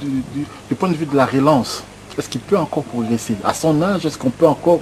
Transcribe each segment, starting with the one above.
du point de vue de la relance, est-ce qu'il peut encore progresser? À son âge, est-ce qu'on peut encore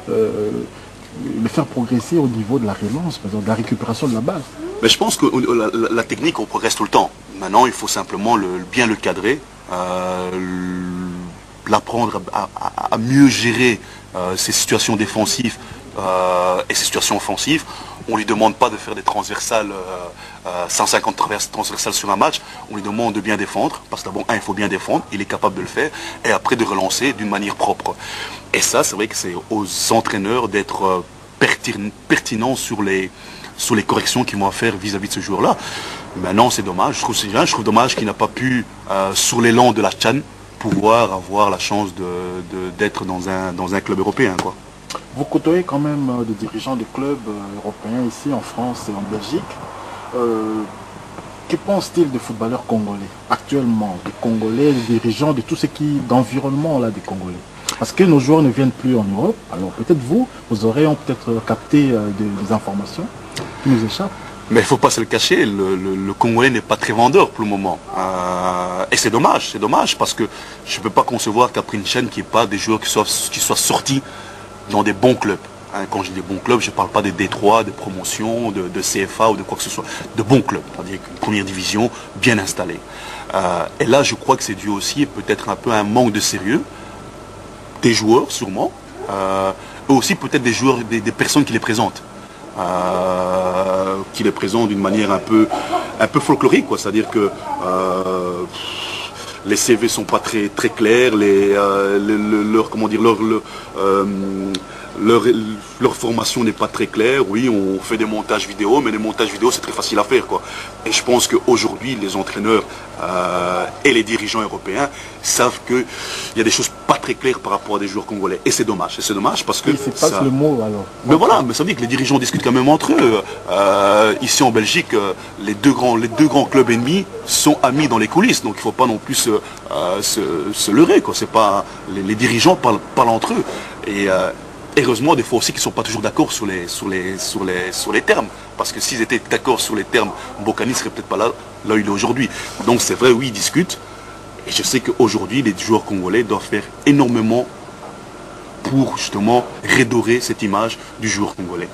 le faire progresser au niveau de la relance, par exemple, de la récupération de la balle? Mais je pense que la technique, on progresse tout le temps. Maintenant, il faut simplement bien le cadrer, l'apprendre à mieux gérer ses situations défensives et ses situations offensives. On ne lui demande pas de faire des transversales, 150 transversales sur un match. On lui demande de bien défendre, parce que d'abord, il faut bien défendre, il est capable de le faire, et après de relancer d'une manière propre. Et ça, c'est vrai que c'est aux entraîneurs d'être pertinents sur les corrections qu'ils vont faire vis-à-vis de ce joueur-là. Maintenant, c'est dommage. Je trouve dommage qu'il n'a pas pu, sur l'élan de la CHAN, pouvoir avoir la chance d'être dans un club européen, quoi. Vous côtoyez quand même des dirigeants de clubs européens ici en France et en Belgique. Que pensent-ils des footballeurs congolais actuellement, des Congolais, des dirigeants, de tout ce qui d'environnement là des Congolais? Parce que nos joueurs ne viennent plus en Europe. Alors peut-être vous aurez peut-être capté des informations qui nous échappent. Mais il ne faut pas se le cacher, le Congolais n'est pas très vendeur pour le moment. Et c'est dommage, parce que je ne peux pas concevoir qu'après une chaîne, qu'il n'y ait pas des joueurs qui soient sortis dans des bons clubs. Quand je dis des bons clubs, je ne parle pas des D3, de promotion, de CFA ou de quoi que ce soit. De bons clubs, c'est-à-dire une première division bien installée. Et là, je crois que c'est dû aussi peut-être un peu à un manque de sérieux des joueurs, sûrement, et aussi peut-être des joueurs, des personnes qui les présentent. Qui les présentent d'une manière un peu folklorique, quoi. C'est-à-dire que les CV sont pas très clairs, leur formation n'est pas très claire. Oui, on fait des montages vidéo, mais les montages vidéo, c'est très facile à faire, quoi. Et je pense qu'aujourd'hui, les entraîneurs et les dirigeants européens savent qu'il y a des choses pas très claires par rapport à des joueurs congolais. Et c'est dommage. Et c'est dommage parce que... Oui, c'est pas le mot, alors. Mais voilà, mais ça veut dire que les dirigeants discutent quand même entre eux. Ici en Belgique, les deux grands clubs ennemis sont amis dans les coulisses. Donc il ne faut pas non plus se leurrer, quoi. C'est pas, les dirigeants parlent entre eux. Et heureusement, des fois aussi qu'ils ne sont pas toujours d'accord sur les termes. Parce que s'ils étaient d'accord sur les termes, Mbokani ne serait peut-être pas là où il est aujourd'hui. Donc c'est vrai, oui, ils discutent. Et je sais qu'aujourd'hui, les joueurs congolais doivent faire énormément pour justement redorer cette image du joueur congolais.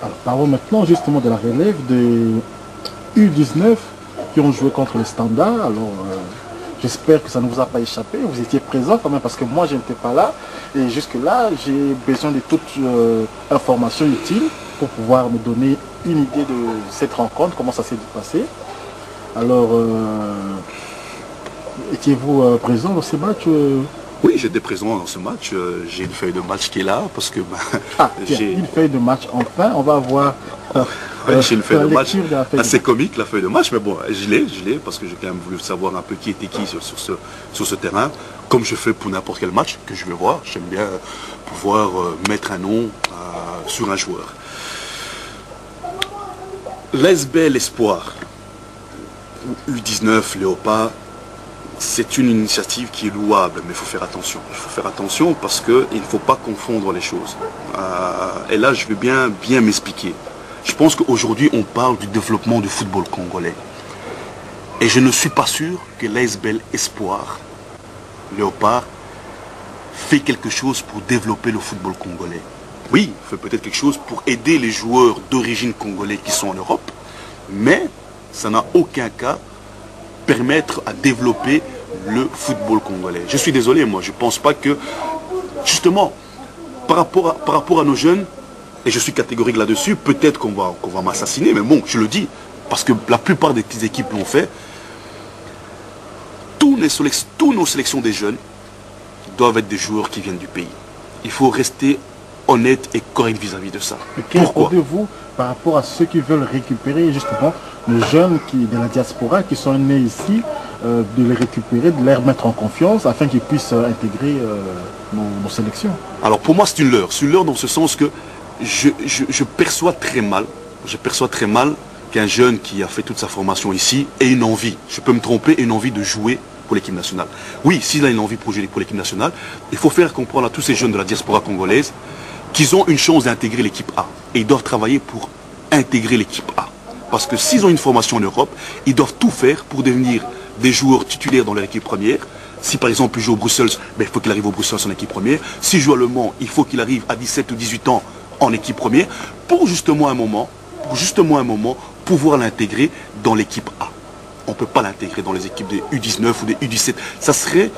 Alors, parlons maintenant justement de la relève des U19 qui ont joué contre le Standard. Alors, j'espère que ça ne vous a pas échappé. Vous étiez présent quand même parce que moi, je n'étais pas là. Et jusque-là, j'ai besoin de toute information utile pour pouvoir me donner une idée de cette rencontre, comment ça s'est passé. Alors, étiez-vous présent dans ce match Oui, j'étais présent dans ce match. J'ai une feuille de match qui est là parce que... j'ai une feuille de match, enfin, on va voir... j'ai une feuille de match assez comique, la feuille de match, mais bon, je l'ai parce que j'ai quand même voulu savoir un peu qui était qui sur ce terrain, comme je fais pour n'importe quel match que je vais voir. J'aime bien pouvoir mettre un nom sur un joueur. L'ASBL Espoir, U19 Léopard, c'est une initiative qui est louable, mais il faut faire attention. Il faut faire attention parce qu'il ne faut pas confondre les choses. Et là, je vais bien m'expliquer. Je pense qu'aujourd'hui, on parle du développement du football congolais. Et je ne suis pas sûr que l'ASBL Espoir, Léopard, fait quelque chose pour développer le football congolais. Oui, il fait peut-être quelque chose pour aider les joueurs d'origine congolais qui sont en Europe, mais ça n'a aucun cas permettre à développer le football congolais. Je suis désolé, moi, je ne pense pas que, justement, par rapport à nos jeunes, et je suis catégorique là-dessus, peut-être qu'on va m'assassiner, mais bon, je le dis, parce que la plupart des petites équipes l'ont fait, tous nos sélections des jeunes doivent être des joueurs qui viennent du pays. Il faut rester honnête et correct vis-à-vis de ça. Pourquoi vous par rapport à ceux qui veulent récupérer justement les jeunes de la diaspora qui sont nés ici, de les récupérer, de les remettre en confiance afin qu'ils puissent intégrer nos sélections? Alors pour moi c'est une leurre. C'est une leurre dans ce sens que je perçois très mal qu'un jeune qui a fait toute sa formation ici ait une envie, je peux me tromper, une envie de jouer pour l'équipe nationale. Oui, s'il a une envie pour jouer pour l'équipe nationale, il faut faire comprendre à tous ces jeunes de la diaspora congolaise qu'ils ont une chance d'intégrer l'équipe A. Et ils doivent travailler pour intégrer l'équipe A. Parce que s'ils ont une formation en Europe, ils doivent tout faire pour devenir des joueurs titulaires dans leur équipe première. Si par exemple il joue au Bruxelles, ben, il faut qu'il arrive au Bruxelles en équipe première. S'il joue à Le Mans, il faut qu'il arrive à 17 ou 18 ans en équipe première pour justement un moment, pouvoir l'intégrer dans l'équipe A. On ne peut pas l'intégrer dans les équipes des U19 ou des U17. Ça serait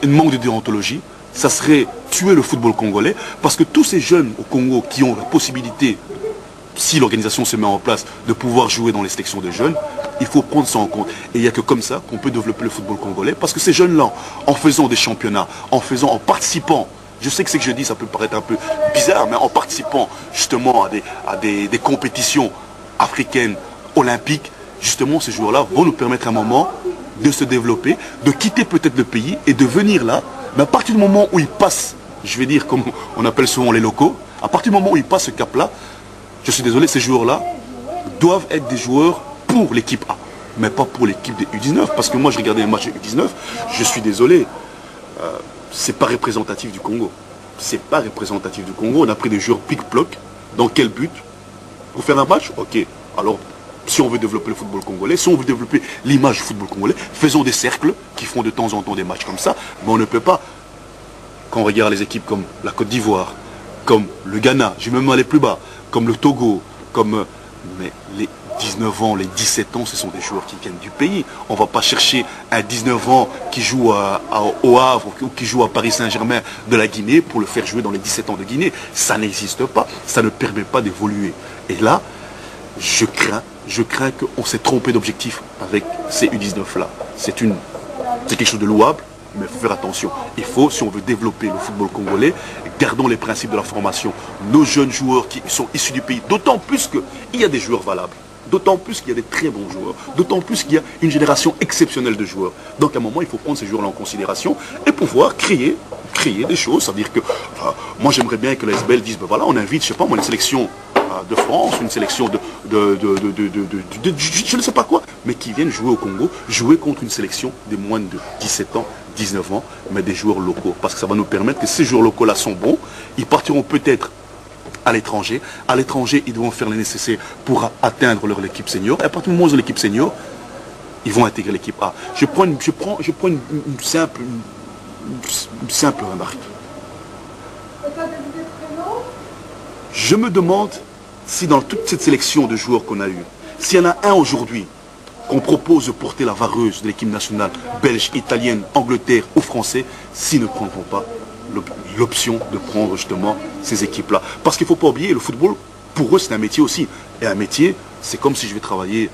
un manque de déontologie, ça serait tuer le football congolais, parce que tous ces jeunes au Congo qui ont la possibilité, si l'organisation se met en place, de pouvoir jouer dans les sélections de jeunes, il faut prendre ça en compte. Et il n'y a que comme ça qu'on peut développer le football congolais, parce que ces jeunes-là, en faisant des championnats, en participant, je sais que ce que je dis, ça peut paraître un peu bizarre, mais en participant justement à des compétitions africaines, olympiques, justement ces joueurs-là vont nous permettre à un moment de se développer, de quitter peut-être le pays et de venir là, mais à partir du moment où ils passent, je vais dire comme on appelle souvent les locaux, à partir du moment où ils passent ce cap-là, je suis désolé, ces joueurs-là doivent être des joueurs pour l'équipe A, mais pas pour l'équipe des U19, parce que moi je regardais les matchs des U19, je suis désolé, c'est pas représentatif du Congo. C'est pas représentatif du Congo, on a pris des joueurs pic-ploc, dans quel but? Pour faire un match? Ok, alors si on veut développer le football congolais, si on veut développer l'image du football congolais, faisons des cercles qui font de temps en temps des matchs comme ça, mais on ne peut pas, quand on regarde les équipes comme la Côte d'Ivoire, comme le Ghana, je vais même aller plus bas, comme le Togo, comme... Mais les 19 ans, les 17 ans, ce sont des joueurs qui viennent du pays. On ne va pas chercher un 19 ans qui joue au Havre ou qui joue à Paris Saint-Germain de la Guinée pour le faire jouer dans les 17 ans de Guinée. Ça n'existe pas. Ça ne permet pas d'évoluer. Et là, je crains qu'on s'est trompé d'objectif avec ces U19-là. C'est quelque chose de louable, mais il faut faire attention. Il faut, si on veut développer le football congolais, gardons les principes de la formation. Nos jeunes joueurs qui sont issus du pays, d'autant plus qu'il y a des joueurs valables. D'autant plus qu'il y a des très bons joueurs. D'autant plus qu'il y a une génération exceptionnelle de joueurs. Donc à un moment, il faut prendre ces joueurs-là en considération et pouvoir créer des choses. C'est-à-dire que moi, j'aimerais bien que la SBL dise, ben voilà, on invite, je sais pas moi, une sélection de France, une sélection je ne sais pas quoi, mais qui viennent jouer au Congo, jouer contre une sélection des moins de 17 ans, 19 ans, mais des joueurs locaux. Parce que ça va nous permettre que ces joueurs locaux-là sont bons. Ils partiront peut-être à l'étranger. À l'étranger, ils devront faire le nécessaire pour atteindre leur équipe senior. Et à partir du moment où ils ont l'équipe senior, ils vont intégrer l'équipe A. Je prends une simple remarque. Je me demande si dans toute cette sélection de joueurs qu'on a eu, s'il y en a un aujourd'hui qu'on propose de porter la vareuse de l'équipe nationale belge, italienne, Angleterre ou français, s'ils ne prendront pas l'option de prendre justement ces équipes-là. Parce qu'il ne faut pas oublier, le football, pour eux, c'est un métier aussi. Et un métier, c'est comme si je vais travailler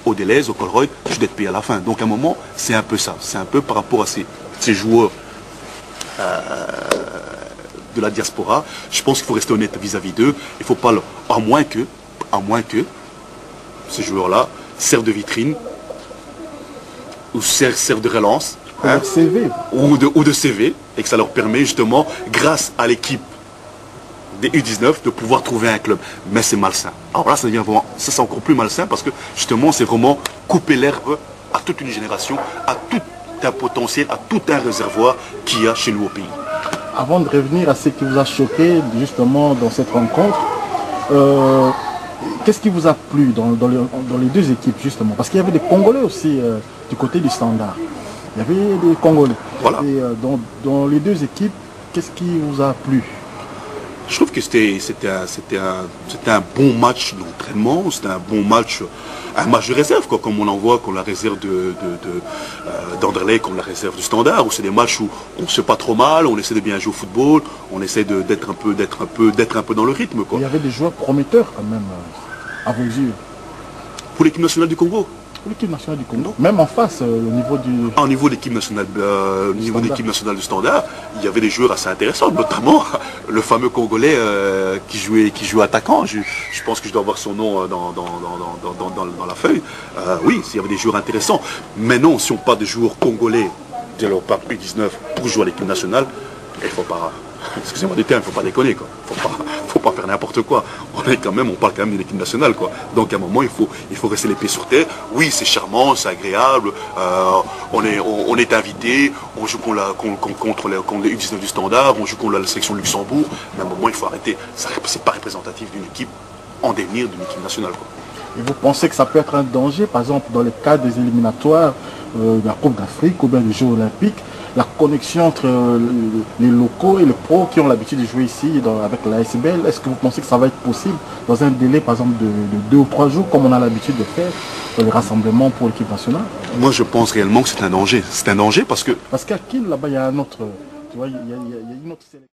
au Deleuze, au Colroy, je dois être payé à la fin. Donc à un moment, c'est un peu ça. C'est un peu par rapport à ces joueurs de la diaspora. Je pense qu'il faut rester honnête vis-à-vis d'eux. Il ne faut pas, à moins que ces joueurs-là servent de vitrine ou servent de relance. Hein, CV. Ou de CV, et que ça leur permet justement, grâce à l'équipe des U19, de pouvoir trouver un club. Mais c'est malsain. Alors là, ça devient vraiment, ça c'est encore plus malsain parce que justement, c'est vraiment couper l'herbe à toute une génération, à tout un potentiel, à tout un réservoir qu'il y a chez nous au pays. Avant de revenir à ce qui vous a choqué justement dans cette rencontre, qu'est-ce qui vous a plu dans les deux équipes justement? Parce qu'il y avait des Congolais aussi du côté du Standard. Il y avait des Congolais. Voilà. Et dans les deux équipes, qu'est-ce qui vous a plu? Je trouve que c'était un bon match d'entraînement, c'était un match de réserve, quoi, comme on en voit, comme la réserve d'Anderlecht, comme la réserve du Standard, où c'est des matchs où on ne se fait pas trop mal, on essaie de bien jouer au football, on essaie d'être un peu dans le rythme, quoi. Il y avait des joueurs prometteurs quand même, à vos yeux. Pour l'équipe nationale du Congo? L'équipe nationale du Congo. Même en face, au niveau du... Au niveau de l'équipe nationale, du Standard, il y avait des joueurs assez intéressants, notamment le fameux Congolais qui jouait attaquant. Je pense que je dois avoir son nom dans la feuille. Oui, il y avait des joueurs intéressants. Mais non, si on parle de joueurs congolais de l'Europe U19 pour jouer à l'équipe nationale, il ne faut pas... Excusez-moi du terme, il ne faut pas déconner, quoi. Faut pas faire n'importe quoi. On parle quand même d'une équipe nationale, quoi. Donc à un moment, il faut rester les pieds sur terre. Oui, c'est charmant, c'est agréable. On est invité, on joue contre les U19 du Standard, on joue contre la sélection de Luxembourg. Mais à un moment, il faut arrêter. C'est pas représentatif d'une équipe en devenir, d'une équipe nationale, quoi. Et vous pensez que ça peut être un danger, par exemple, dans le cas des éliminatoires, la Coupe d'Afrique ou bien les Jeux Olympiques, la connexion entre les locaux et les pros qui ont l'habitude de jouer ici avec la SBL, est-ce que vous pensez que ça va être possible dans un délai par exemple de 2 ou 3 jours comme on a l'habitude de faire les rassemblements pour l'équipe nationale? Moi je pense réellement que c'est un danger. C'est un danger parce que... Parce qu'à Kiel, là-bas, il y a un autre... Tu vois, il y a une autre sélection.